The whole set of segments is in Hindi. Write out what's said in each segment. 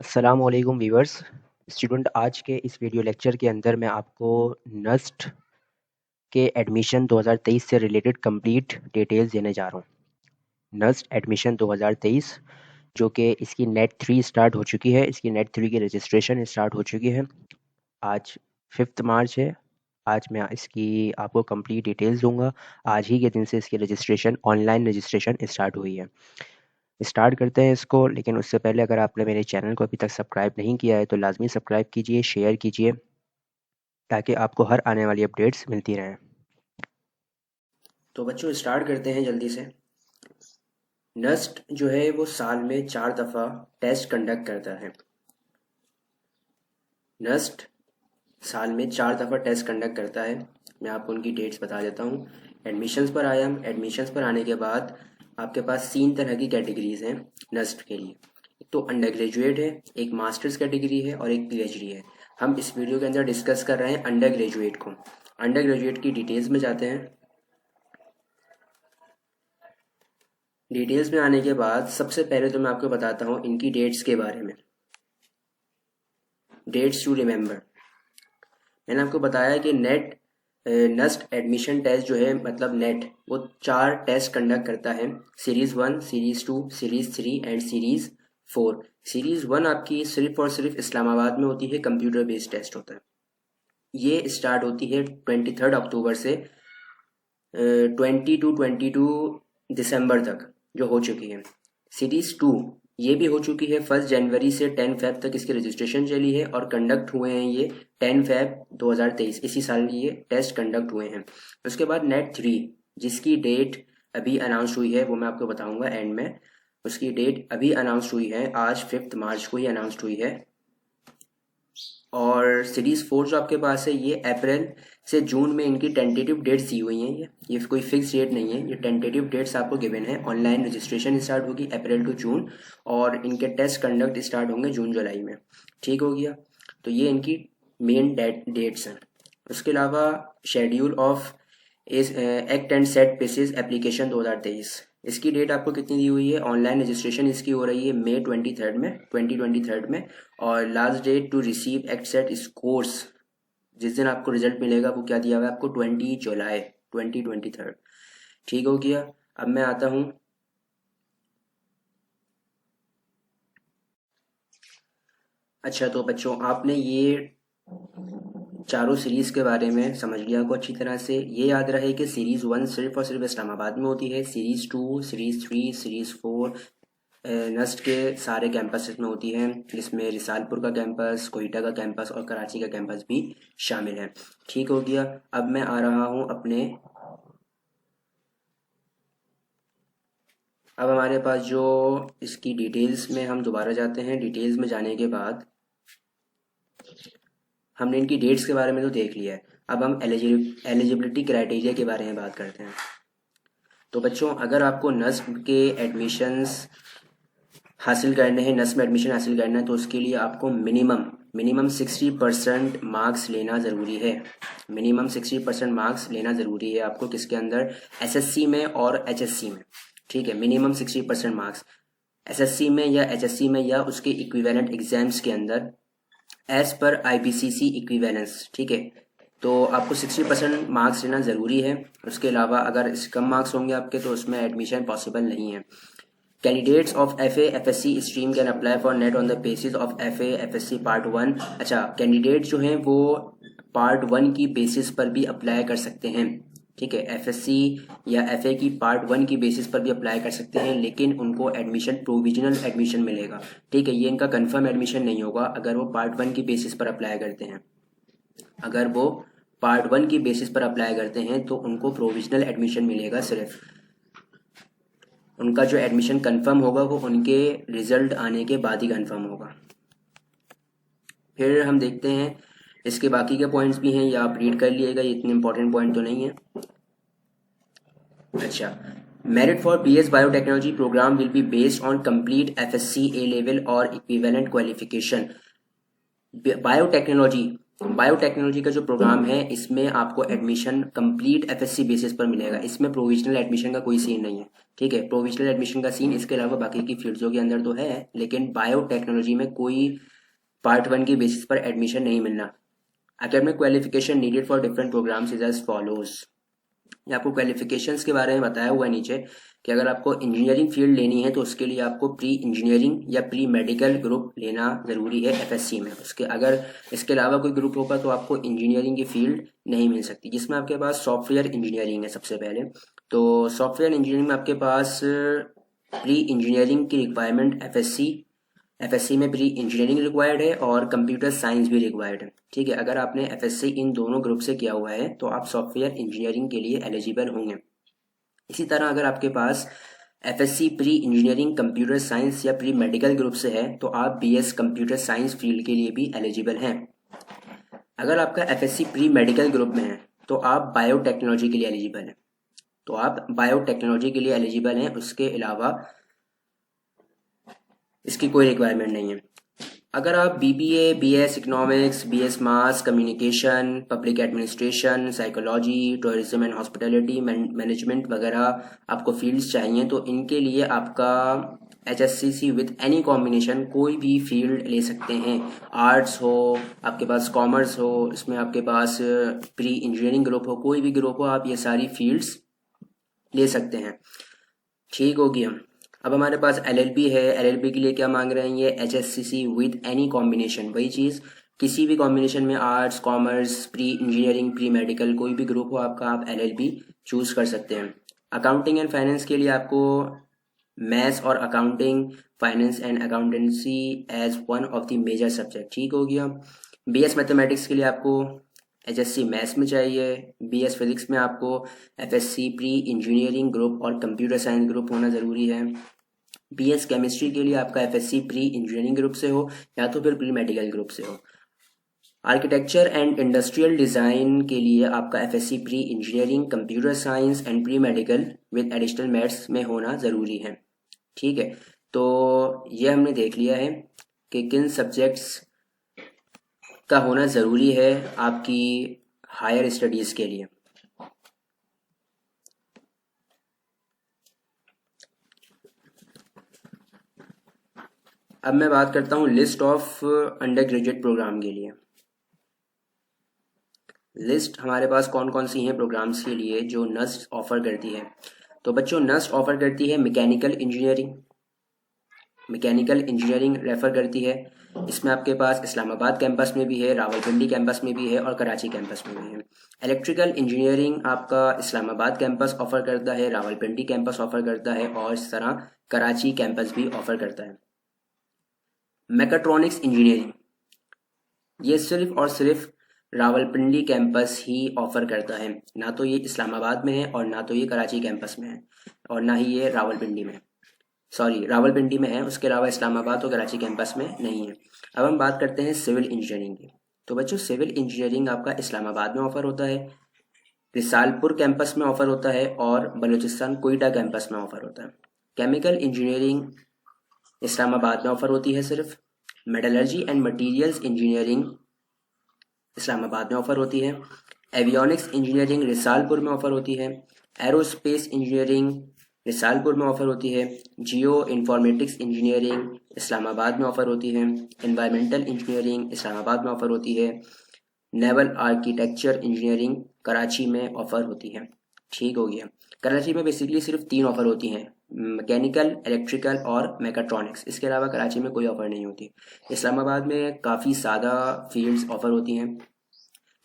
अस्सलाम वालेकुम व्यूअर्स। स्टूडेंट, आज के इस वीडियो लेक्चर के अंदर मैं आपको नस्ट के एडमिशन 2023 से रिलेटेड कंप्लीट डिटेल्स देने जा रहा हूँ। नस्ट एडमिशन 2023 जो कि इसकी नेट 3 स्टार्ट हो चुकी है, इसकी नेट 3 की रजिस्ट्रेशन स्टार्ट हो चुकी है। आज 5 मार्च है। आज मैं इसकी आपको कंप्लीट डिटेल्स दूंगा। आज ही के दिन से इसकी रजिस्ट्रेशन, ऑनलाइन रजिस्ट्रेशन स्टार्ट हुई है। स्टार्ट करते हैं इसको, लेकिन उससे पहले अगर आपने मेरे चैनल को अभी तक सब्सक्राइब नहीं किया है तो लाजमी सब्सक्राइब कीजिए, शेयर कीजिए, ताकि आपको हर आने वाली अपडेट्स मिलती रहें। तो बच्चों स्टार्ट करते हैं जल्दी से। नस्ट जो है वो साल में 4 दफ़ा टेस्ट कंडक्ट करता है। नस्ट साल में 4 दफ़ा टेस्ट कंडक्ट करता है। मैं आपको उनकी डेट्स बता देता हूँ। एडमिशन्स पर आया। एडमिशन्स पर आने के बाद आपके पास 3 तरह की कैटेगरीज हैं नस्ट के लिए। एक तो अंडर ग्रेजुएट है, एक मास्टर्स कैटेगरी है और एक पीएचडी है। हम इस वीडियो के अंदर डिस्कस कर रहे हैं अंडर ग्रेजुएट को। अंडर ग्रेजुएट की डिटेल्स में जाते हैं। डिटेल्स में आने के बाद सबसे पहले तो मैं आपको बताता हूँ इनकी डेट्स के बारे में। Dates to remember. मैंने आपको बताया कि नस्ट एडमिशन टेस्ट जो है, मतलब नेट, वो 4 टेस्ट कंडक्ट करता है। Series 1, series 2, series 3 and series 4। Series 1 आपकी सिर्फ और सिर्फ इस्लामाबाद में होती है, कंप्यूटर बेस्ड टेस्ट होता है। ये स्टार्ट होती है 23 अक्टूबर से 22 दिसंबर तक, जो हो चुकी है। सीरीज 2 ये भी हो चुकी है। 1 जनवरी से 10 फेब तक इसकी रजिस्ट्रेशन चली है और कंडक्ट हुए हैं ये 10 फेब 2023, इसी साल ये टेस्ट कंडक्ट हुए हैं। उसके बाद नेट 3 जिसकी डेट अभी अनाउंस हुई है, वो मैं आपको बताऊंगा एंड में। उसकी डेट अभी अनाउंस हुई है, आज 5 मार्च को ही अनाउंस हुई है। और सीरीज 4 जो आपके पास है, ये अप्रैल से जून में इनकी टेंटेटिव डेट्स दी हुई हैं। ये कोई फिक्स डेट नहीं है, ये टेंटेटिव डेट्स आपको गिवन है। ऑनलाइन रजिस्ट्रेशन स्टार्ट होगी अप्रैल टू जून और इनके टेस्ट कंडक्ट स्टार्ट होंगे जून जुलाई में। ठीक हो गया। तो ये इनकी मेन डेट्स हैं। उसके अलावा schedule of act and set basis application 2023, इसकी डेट आपको कितनी दी हुई है? ऑनलाइन रजिस्ट्रेशन इसकी हो रही है मई 2023 में। और last date to receive ACT SAT scores, जिस दिन आपको रिजल्ट मिलेगा, वो क्या दिया हुआ है आपको? 20 जुलाई 2023। ठीक हो गया। अब मैं आता हूँ। अच्छा, तो बच्चों आपने ये चारों सीरीज के बारे में समझ लिया को अच्छी तरह से। ये याद रहे कि सीरीज 1 सिर्फ और सिर्फ इस्लामाबाद में होती है। सीरीज 2, सीरीज 3, सीरीज 4 नस्ट के सारे कैंपस में होती है, जिसमें रिसालपुर का कैंपस, कोयटा का कैंपस और कराची का कैंपस भी शामिल है। ठीक हो गया। अब मैं आ रहा हूँ अपने, अब हमारे पास जो इसकी डिटेल्स में हम दोबारा जाते हैं। डिटेल्स में जाने के बाद हमने इनकी डेट्स के बारे में तो देख लिया है। अब हम एलिजिबिलिटी क्राइटेरिया के बारे में बात करते हैं। तो बच्चों, अगर आपको नस्ब के एडमिशन्स हासिल करने हैं, नस्ब में एडमिशन हासिल करना है, तो उसके लिए आपको मिनिमम 60% मार्क्स लेना ज़रूरी है। मिनिमम 60% मार्क्स लेना ज़रूरी है आपको, किसके अंदर? एसएससी में और एचएससी में। ठीक है, मिनिमम 60% मार्क्स एसएससी में या एचएससी में या उसके इक्विवेलेंट एग्जाम्स के अंदर एज पर आईपीसीसी इक्विवेलेंस। ठीक है, तो आपको 60% मार्क्स लेना ज़रूरी है। उसके अलावा अगर कम मार्क्स होंगे आपके तो उसमें एडमिशन पॉसिबल नहीं है। Candidates of FA FSC stream can apply for net on the basis of FA FSC part 1। अच्छा, कैंडिडेट जो हैं वो पार्ट 1 की बेसिस पर भी अप्लाई कर सकते हैं। ठीक है, FSC या FA की पार्ट 1 की बेसिस पर भी अप्लाई कर सकते हैं, लेकिन उनको एडमिशन, प्रोविजनल एडमिशन मिलेगा। ठीक है, ये इनका कंफर्म एडमिशन नहीं होगा अगर वो पार्ट 1 की बेसिस पर अप्लाई करते हैं। अगर वो पार्ट 1 की बेसिस पर अप्लाई करते हैं तो उनको प्रोविजनल एडमिशन मिलेगा। सिर्फ उनका जो एडमिशन कंफर्म होगा वो उनके रिजल्ट आने के बाद ही कंफर्म होगा। फिर हम देखते हैं इसके बाकी के पॉइंट्स भी हैं, या आप रीड कर लिएगा, ये इतने इंपॉर्टेंट पॉइंट तो नहीं है। अच्छा, merit for BS biotechnology programme will be based on complete FSC A level और इक्विवेलेंट क्वालिफिकेशन। बायोटेक्नोलॉजी बायोटेक्नोलॉजी का जो प्रोग्राम है इसमें आपको एडमिशन कंप्लीट एफएससी बेसिस पर मिलेगा। इसमें प्रोविजनल एडमिशन का कोई सीन नहीं है, ठीक है। प्रोविजनल एडमिशन का सीन इसके अलावा बाकी की फील्ड्सों के अंदर तो है, लेकिन बायोटेक्नोलॉजी में कोई पार्ट 1 की बेसिस पर एडमिशन नहीं मिलना। Academic qualification needed for different programmes is as follows. ये आपको क्वालिफिकेशंस के बारे में बताया हुआ है नीचे कि अगर आपको इंजीनियरिंग फील्ड लेनी है तो उसके लिए आपको प्री इंजीनियरिंग या प्री मेडिकल ग्रुप लेना ज़रूरी है एफएससी में। उसके अगर इसके अलावा कोई ग्रुप होगा तो आपको इंजीनियरिंग की फील्ड नहीं मिल सकती, जिसमें आपके पास सॉफ्टवेयर इंजीनियरिंग है सबसे पहले। तो सॉफ्टवेयर इंजीनियरिंग में आपके पास प्री इंजीनियरिंग की रिक्वायरमेंट एफएससी में प्री इंजीनियरिंग रिक्वायर्ड है और कंप्यूटर साइंस भी रिक्वायर्ड है, ठीक है। अगर आपने एफएससी इन दोनों ग्रुप से किया हुआ है तो आप सॉफ्टवेयर इंजीनियरिंग के लिए एलिजिबल होंगे। इसी तरह अगर आपके पास FSC pre engineering computer science या प्री मेडिकल ग्रुप से है तो आप बीएस कंप्यूटर साइंस फील्ड के लिए भी एलिजिबल हैं। अगर आपका एफएससी प्री मेडिकल ग्रुप में है तो आप बायोटेक्नोलॉजी के लिए एलिजिबल हैं, तो आप बायोटेक्नोलॉजी के लिए एलिजिबल हैं। उसके अलावा इसकी कोई रिक्वायरमेंट नहीं है। अगर आप BBA, BS economics, BS mass communication, public administration, psychology, tourism and hospitality management वगैरह आपको फील्ड्स चाहिए तो इनके लिए आपका HSCC विद एनी कॉम्बिनेशन कोई भी फील्ड ले सकते हैं। आर्ट्स हो, आपके पास कॉमर्स हो, इसमें आपके पास प्री इंजीनियरिंग ग्रुप हो, कोई भी ग्रुप हो, आप ये सारी फील्ड्स ले सकते हैं, ठीक हो गया। अब हमारे पास LLB है। LLB के लिए क्या मांग रहे हैं ये HSCC विद एनी कॉम्बिनेशन, वही चीज़ किसी भी कॉम्बिनेशन में arts, commerce, pre engineering, pre medical कोई भी ग्रुप हो आपका, आप LLB चूज़ कर सकते हैं। अकाउंटिंग एंड फाइनेंस के लिए आपको मैथ्स और accounting, finance and accountancy as one of the major subject, ठीक हो गया। BS मैथमेटिक्स के लिए आपको HSC मैथ्स में चाहिए। BS फिजिक्स में आपको FSC प्री इंजीनियरिंग ग्रुप और कंप्यूटर साइंस ग्रुप होना ज़रूरी है। BS केमिस्ट्री के लिए आपका FSC प्री इंजीनियरिंग ग्रुप से हो या तो फिर प्री मेडिकल ग्रुप से हो। आर्किटेक्चर एंड इंडस्ट्रियल डिज़ाइन के लिए आपका FSC pre engineering, computer science and pre medical with additional maths में होना ज़रूरी है, ठीक है। तो ये हमने देख लिया है कि किन सब्जेक्ट्स का होना ज़रूरी है आपकी हायर स्टडीज़ के लिए। अब मैं बात करता हूँ list of undergraduate programme के लिए। लिस्ट हमारे पास कौन कौन सी हैं प्रोग्राम्स के लिए जो नस्ट ऑफर करती है। तो बच्चों नस्ट ऑफर करती है मैकेनिकल इंजीनियरिंग रेफर करती है। इसमें आपके पास इस्लामाबाद कैंपस में भी है, रावलपिंडी कैंपस में भी है और कराची कैंपस में भी है। इलेक्ट्रिकल इंजीनियरिंग आपका इस्लामाबाद कैंपस ऑफर करता है, रावलपिंडी कैंपस ऑफर करता है और इस तरह कराची कैंपस भी ऑफर करता है। मैकाट्रॉनिक्स इंजीनियरिंग ये सिर्फ और सिर्फ रावलपिंडी कैंपस ही ऑफर करता है, ना तो ये इस्लामाबाद में है और ना तो ये कराची कैंपस में है और ना ही ये रावलपिंडी में, रावलपिंडी में है। उसके अलावा इस्लामाबाद और कराची कैंपस में नहीं है। अब हम बात करते हैं सिविल इंजीनियरिंग की। तो बच्चों सिविल इंजीनियरिंग आपका इस्लामाबाद में ऑफर होता है, रिसालपुर कैंपस में ऑफर होता है और बलूचिस्तान कोयटा कैंपस में ऑफर होता है। केमिकल इंजीनियरिंग इस्लामाबाद में ऑफर होती है सिर्फ। Metallurgy and materials engineering Islamabad में ऑफर होती है। एवियोनिक्स इंजीनियरिंग रिसालपुर में ऑफर होती है। एरोस्पेस इंजीनियरिंग रिसालपुर में ऑफर होती है। जियो इन्फॉर्मेटिक्स इंजीनियरिंग इस्लामाबाद में ऑफर होती है। एनवायरमेंटल इंजीनियरिंग इस्लामाबाद में ऑफर होती है। नेवल आर्किटेक्चर इंजीनियरिंग कराची में ऑफर होती है, ठीक हो गया। कराची में बेसिकली सिर्फ 3 ऑफर होती हैं, मैकेनिकल, इलेक्ट्रिकल और मैकाट्रॉनिक्स। इसके अलावा कराची में कोई ऑफर नहीं होती। इस्लामाबाद में काफ़ी ज़्यादा फील्ड्स ऑफर होती हैं।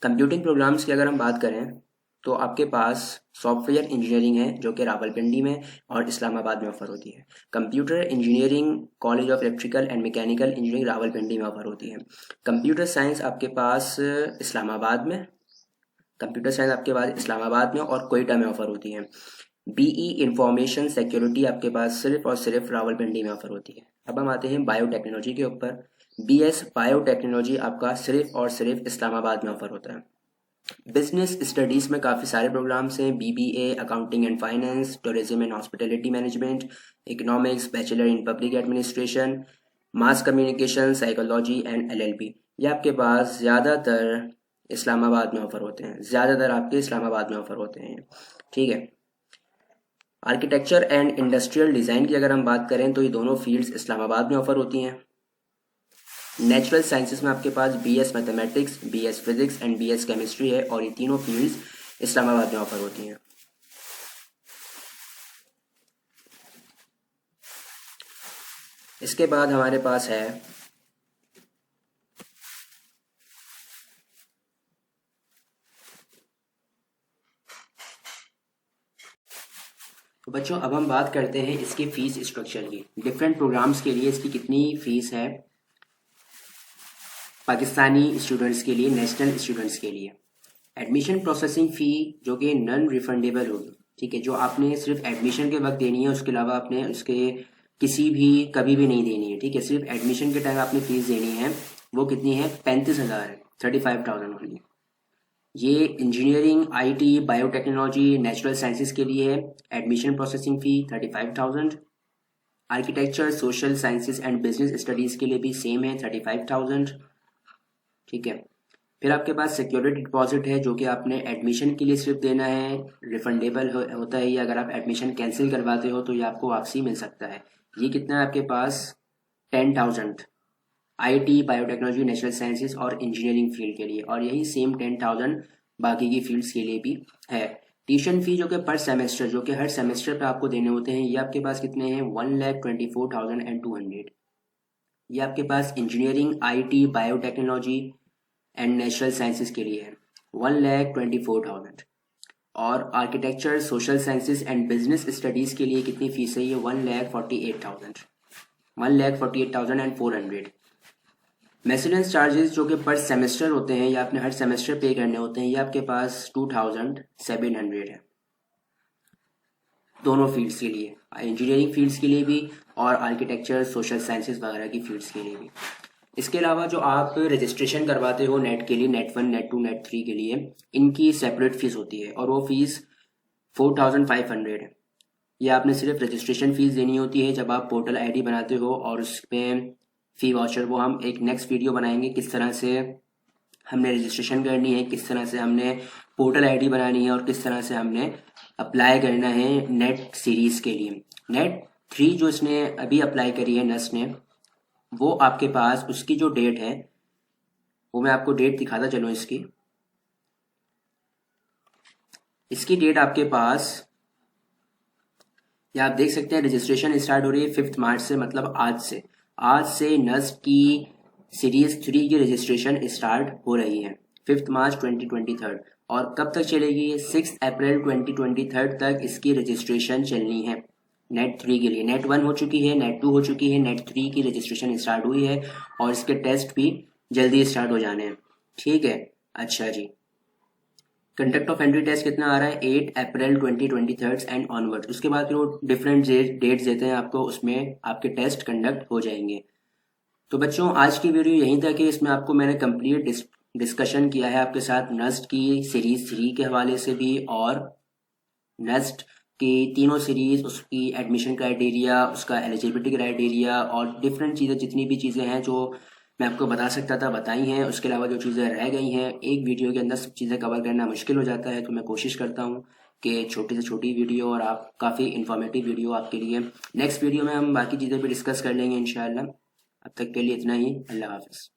कंप्यूटिंग प्रोग्राम्स की अगर हम बात करें तो आपके पास सॉफ्टवेयर इंजीनियरिंग है जो कि रावलपिंडी में और इस्लामाबाद में ऑफर होती है। Computer engineering college of electrical and mechanical engineering Rawalpindi में ऑफर होती है। कंप्यूटर साइंस आपके पास इस्लामाबाद में, और कोयटा में ऑफर होती है। BE इंफॉर्मेशन सिक्योरिटी आपके पास सिर्फ और सिर्फ रावलपिंडी में ऑफर होती है। अब हम आते हैं बायोटेक्नोलॉजी के ऊपर। BS बायोटेक्नोलॉजी आपका सिर्फ और सिर्फ इस्लामाबाद में ऑफर होता है। बिजनेस स्टडीज़ में काफ़ी सारे प्रोग्राम्स हैं, BBA accounting and finance, tourism and hospitality management, economics, bachelor in public administration, mass communication, psychology and LLB। ये आपके पास ज़्यादातर इस्लामाबाद में ऑफ़र होते हैं, ज़्यादातर आपके इस्लामाबाद में ऑफ़र होते हैं। ठीक है। आर्किटेक्चर एंड इंडस्ट्रियल डिज़ाइन की अगर हम बात करें तो ये दोनों फील्ड्स इस्लामाबाद में ऑफ़र होती हैं। नेचुरल साइंसेस में आपके पास BS mathematics, BS physics and BS chemistry है, और ये तीनों फील्ड्स इस्लामाबाद में ऑफ़र होती हैं। इसके बाद हमारे पास है तो बच्चों, अब हम बात करते हैं इसकी फ़ीस स्ट्रक्चर की। डिफरेंट प्रोग्राम्स के लिए इसकी कितनी फ़ीस है पाकिस्तानी स्टूडेंट्स के लिए, नेशनल स्टूडेंट्स के लिए। एडमिशन प्रोसेसिंग फ़ी जो कि नॉन रिफंडेबल होगी, ठीक है, जो आपने सिर्फ एडमिशन के वक्त देनी है, उसके अलावा आपने उसके किसी भी कभी भी नहीं देनी है। ठीक है, सिर्फ एडमिशन के टाइम आपने फ़ीस देनी है। वो कितनी है? 35,000 है, 35,000 ओनली। ये engineering, IT, biotechnology, natural sciences के लिए है। Admission processing fee 35,000। Architecture, social sciences and business studies के लिए भी सेम है, 35,000। ठीक है। फिर आपके पास सिक्योरिटी डिपॉजिट है, जो कि आपने एडमिशन के लिए सिर्फ देना है। रिफंडेबल होता है ये, अगर आप एडमिशन कैंसिल करवाते हो तो ये आपको वापसी मिल सकता है। ये कितना है आपके पास? 10,000। IT, बायोटेक्नोलॉजी, नेचुरल साइंसेस और इंजीनियरिंग फील्ड के लिए, और यही सेम 10,000 बाकी की फील्ड्स के लिए भी है। ट्यूशन फी जो कि पर सेमेस्टर, जो कि हर सेमेस्टर पे आपको देने होते हैं, ये आपके पास कितने हैं? 1,24,200। ये आपके पास engineering, IT, biotechnology and natural sciences के लिए है, 1,24,000। और architecture, social sciences and business studies के लिए कितनी फीस है? ये 1,48,000, 1,48,400। मेसिलेंस चार्जेस जो कि पर सेमेस्टर होते हैं, या आपने हर सेमेस्टर पे करने होते हैं, ये आपके पास 2,700 है, दोनों फील्ड्स के लिए, इंजीनियरिंग फील्ड्स के लिए भी और आर्किटेक्चर, सोशल साइंसेस वगैरह की फील्ड्स के लिए भी। इसके अलावा जो आप रजिस्ट्रेशन करवाते हो नेट के लिए, नेट 1, नेट 2, नेट 3 के लिए, इनकी सेपरेट फीस होती है, और वो फीस 4,500 है। ये आपने सिर्फ रजिस्ट्रेशन फीस देनी होती है जब आप पोर्टल ID बनाते हो, और उसमें फ़ी वाउचर वो हम एक नेक्स्ट वीडियो बनाएंगे, किस तरह से हमने रजिस्ट्रेशन करनी है, किस तरह से हमने पोर्टल ID बनानी है, और किस तरह से हमने अप्लाई करना है नेट सीरीज़ के लिए। नेट 3 जो इसने अभी अप्लाई करी है नस ने, वो आपके पास उसकी जो डेट है, वो मैं आपको डेट दिखाता चलूँ इसकी। इसकी डेट आपके पास, या आप देख सकते हैं, रजिस्ट्रेशन स्टार्ट हो रही है 5 मार्च से, मतलब आज से नस्ट की सीरीज 3 की रजिस्ट्रेशन स्टार्ट हो रही है, 5 मार्च 2023। और कब तक चलेगी? 6 अप्रैल 2023 तक इसकी रजिस्ट्रेशन चलनी है नेट 3 के लिए। नेट 1 हो चुकी है, नेट 2 हो चुकी है, नेट 3 की रजिस्ट्रेशन स्टार्ट हुई है, और इसके टेस्ट भी जल्दी स्टार्ट हो जाने हैं। ठीक है, अच्छा जी। कंडक्ट ऑफ एंट्री टेस्ट कितना आ रहा है? 8 अप्रैल 2023 एंड ऑनवर्ड्स। उसके बाद फिर वो डिफरेंट डेट्स देते हैं आपको, उसमें आपके टेस्ट कंडक्ट हो जाएंगे। तो बच्चों, आज की वीडियो यहीं तक है। इसमें आपको मैंने कंप्लीट डिस्कशन किया है आपके साथ नस्ट की सीरीज 3 के हवाले से भी, और नस्ट की तीनों सीरीज, उसकी एडमिशन क्राइटेरिया, उसका एलिजिबिलिटी क्राइटेरिया, और डिफरेंट चीज़ें, जितनी भी चीज़ें हैं जो मैं आपको बता सकता था बताई हैं। उसके अलावा जो चीज़ें रह गई हैं, एक वीडियो के अंदर सब चीज़ें कवर करना मुश्किल हो जाता है, तो मैं कोशिश करता हूँ कि छोटी से छोटी वीडियो और आप काफ़ी इन्फॉर्मेटिव वीडियो आपके लिए। नेक्स्ट वीडियो में हम बाकी चीज़ें भी डिस्कस कर लेंगे इंशाल्लाह। अब तक के लिए इतना ही। अल्लाह हाफ़िज़।